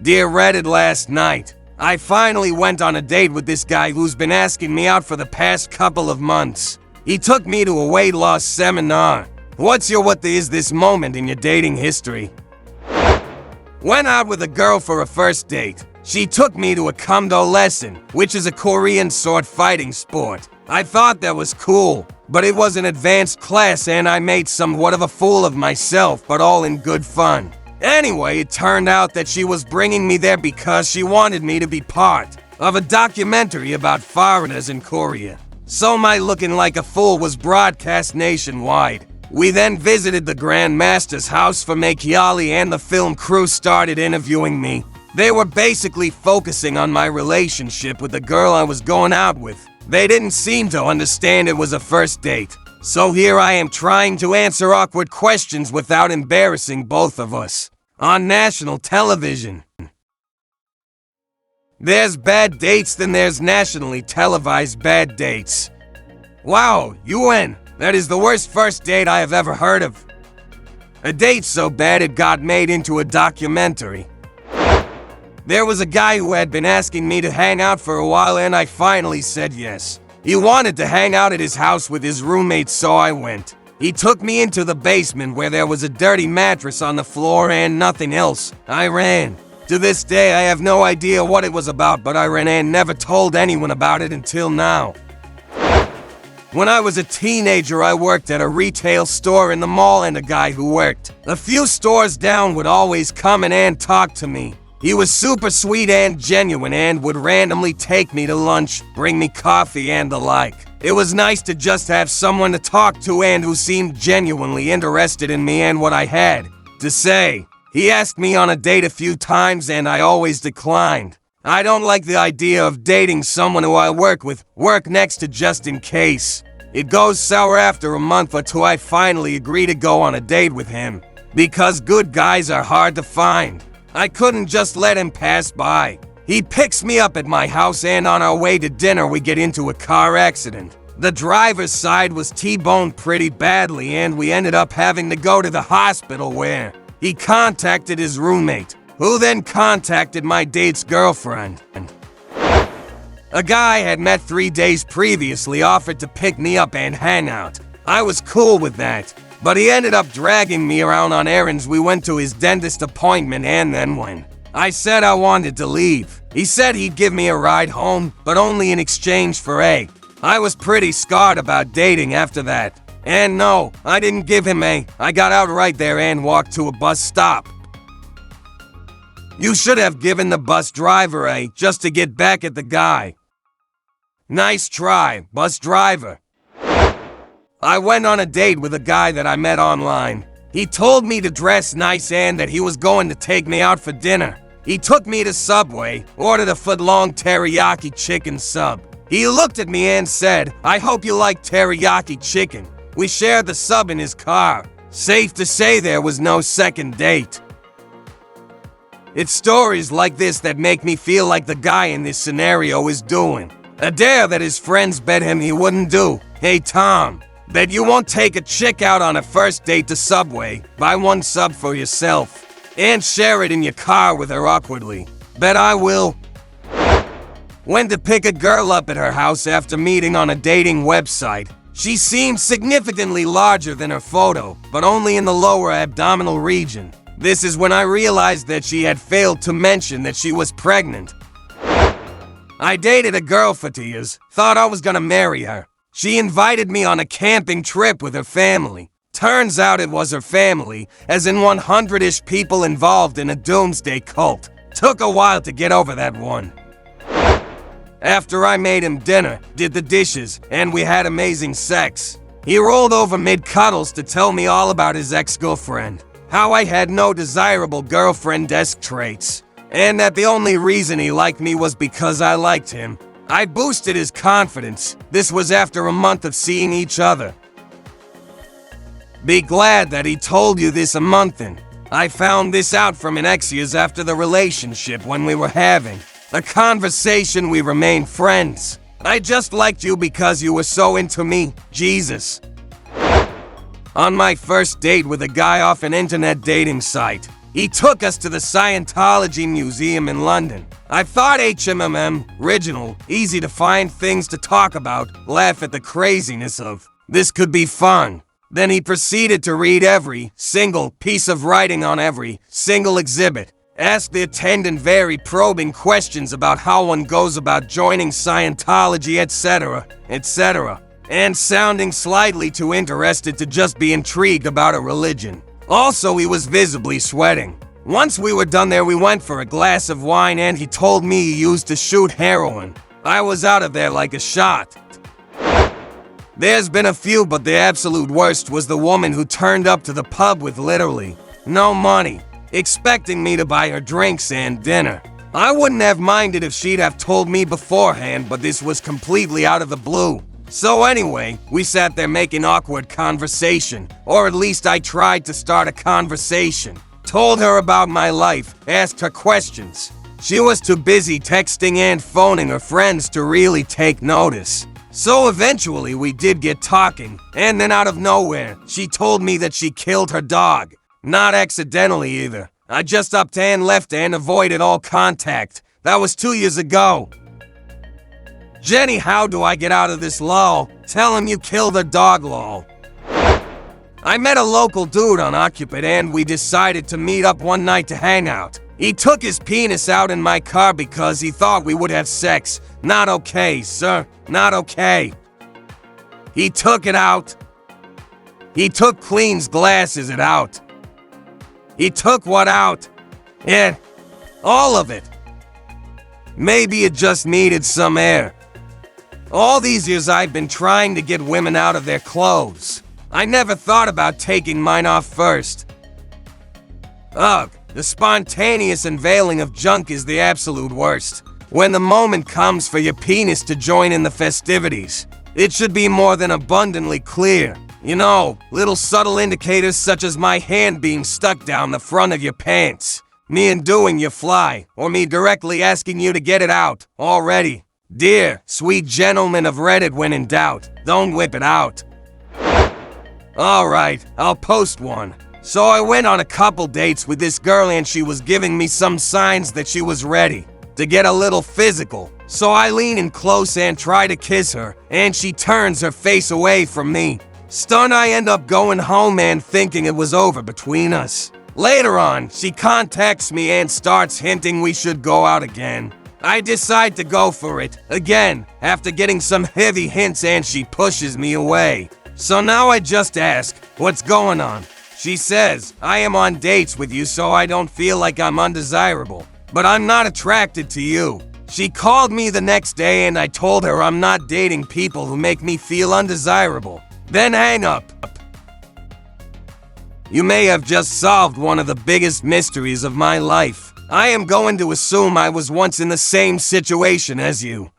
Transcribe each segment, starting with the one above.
Dear Reddit, last night, I finally went on a date with this guy who's been asking me out for the past couple of months. He took me to a weight loss seminar. What's your what is this moment in your dating history? Went out with a girl for a first date. She took me to a Kumdo lesson, which is a Korean sword fighting sport. I thought that was cool, but it was an advanced class and I made somewhat of a fool of myself, but all in good fun. Anyway, it turned out that she was bringing me there because she wanted me to be part of a documentary about foreigners in Korea. So my looking like a fool was broadcast nationwide. We then visited the Grand Master's house for Makiali and the film crew started interviewing me. They were basically focusing on my relationship with the girl I was going out with. They didn't seem to understand it was a first date. So here I am trying to answer awkward questions without embarrassing both of us. On national television. There's bad dates, then there's nationally televised bad dates. Wow, UN, that is the worst first date I have ever heard of. A date so bad it got made into a documentary. There was a guy who had been asking me to hang out for a while and I finally said yes. He wanted to hang out at his house with his roommate, so I went. He took me into the basement where there was a dirty mattress on the floor and nothing else. I ran. To this day, I have no idea what it was about, but I ran and never told anyone about it until now. When I was a teenager, I worked at a retail store in the mall and a guy who worked a few stores down would always come in and talk to me. He was super sweet and genuine and would randomly take me to lunch, bring me coffee and the like. It was nice to just have someone to talk to and who seemed genuinely interested in me and what I had to say. He asked me on a date a few times and I always declined. I don't like the idea of dating someone who I work next to just in case. It goes sour after a month or two. I finally agree to go on a date with him. Because good guys are hard to find. I couldn't just let him pass by. He picks me up at my house and on our way to dinner we get into a car accident. The driver's side was T-boned pretty badly and we ended up having to go to the hospital where he contacted his roommate, who then contacted my date's girlfriend. A guy I had met 3 days previously offered to pick me up and hang out. I was cool with that. But he ended up dragging me around on errands. We went to his dentist appointment and then when I said I wanted to leave, he said he'd give me a ride home, but only in exchange for A. I was pretty scarred about dating after that. And no, I didn't give him A. I got out right there and walked to a bus stop. You should have given the bus driver A just to get back at the guy. Nice try, bus driver. I went on a date with a guy that I met online. He told me to dress nice and that he was going to take me out for dinner. He took me to Subway, ordered a foot-long teriyaki chicken sub. He looked at me and said, "I hope you like teriyaki chicken." We shared the sub in his car. Safe to say there was no second date. It's stories like this that make me feel like the guy in this scenario is doing a dare that his friends bet him he wouldn't do. Hey Tom, bet you won't take a chick out on a first date to Subway, buy one sub for yourself, and share it in your car with her awkwardly. Bet I will. Went to pick a girl up at her house after meeting on a dating website. She seemed significantly larger than her photo, but only in the lower abdominal region. This is when I realized that she had failed to mention that she was pregnant. I dated a girl for 2 years, thought I was gonna marry her. She invited me on a camping trip with her family. Turns out it was her family, as in 100-ish people involved in a doomsday cult. Took a while to get over that one. After I made him dinner, did the dishes, and we had amazing sex, he rolled over mid-cuddles to tell me all about his ex-girlfriend, how I had no desirable girlfriend-esque traits, and that the only reason he liked me was because I liked him. I boosted his confidence. This was after a month of seeing each other. Be glad that he told you this a month in. I found this out from an ex years after the relationship when we were having a conversation. We remained friends. I just liked you because you were so into me. Jesus. On my first date with a guy off an internet dating site, He took us to the Scientology Museum in London. I thought HMMM, original, easy to find things to talk about, laugh at the craziness of. This could be fun. Then he proceeded to read every single piece of writing on every single exhibit. Ask the attendant very probing questions about how one goes about joining Scientology, etc., etc., and sounding slightly too interested to just be intrigued about a religion. Also, he was visibly sweating. Once we were done there, we went for a glass of wine and he told me he used to shoot heroin. I was out of there like a shot. There's been a few, but the absolute worst was the woman who turned up to the pub with literally no money, expecting me to buy her drinks and dinner. I wouldn't have minded if she'd have told me beforehand, but this was completely out of the blue. So anyway, we sat there making awkward conversation, or at least I tried to start a conversation. Told her about my life, asked her questions. She was too busy texting and phoning her friends to really take notice. So eventually we did get talking, and then out of nowhere, she told me that she killed her dog. Not accidentally either. I just upped and left and avoided all contact. That was 2 years ago. Jenny, how do I get out of this lol? Tell him you killed her dog lol. I met a local dude on Occupant and we decided to meet up one night to hang out. He took his penis out in my car because he thought we would have sex. Not okay, sir. Not okay. He took it out. He took Clean's glasses it out. He took what out? Yeah, all of it. Maybe it just needed some air. All these years I've been trying to get women out of their clothes. I never thought about taking mine off first. Ugh, the spontaneous unveiling of junk is the absolute worst. When the moment comes for your penis to join in the festivities, it should be more than abundantly clear. You know, little subtle indicators such as my hand being stuck down the front of your pants, me undoing your fly, or me directly asking you to get it out, already. Dear, sweet gentleman of Reddit, when in doubt, don't whip it out. Alright, I'll post one. So I went on a couple dates with this girl and she was giving me some signs that she was ready to get a little physical. So I lean in close and try to kiss her, and she turns her face away from me. Stunned, I end up going home and thinking it was over between us. Later on, she contacts me and starts hinting we should go out again. I decide to go for it, again, after getting some heavy hints and she pushes me away. So now I just ask, what's going on? She says, I am on dates with you so I don't feel like I'm undesirable. But I'm not attracted to you. She called me the next day and I told her I'm not dating people who make me feel undesirable. Then hang up. You may have just solved one of the biggest mysteries of my life. I am going to assume I was once in the same situation as you.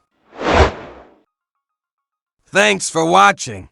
Thanks for watching.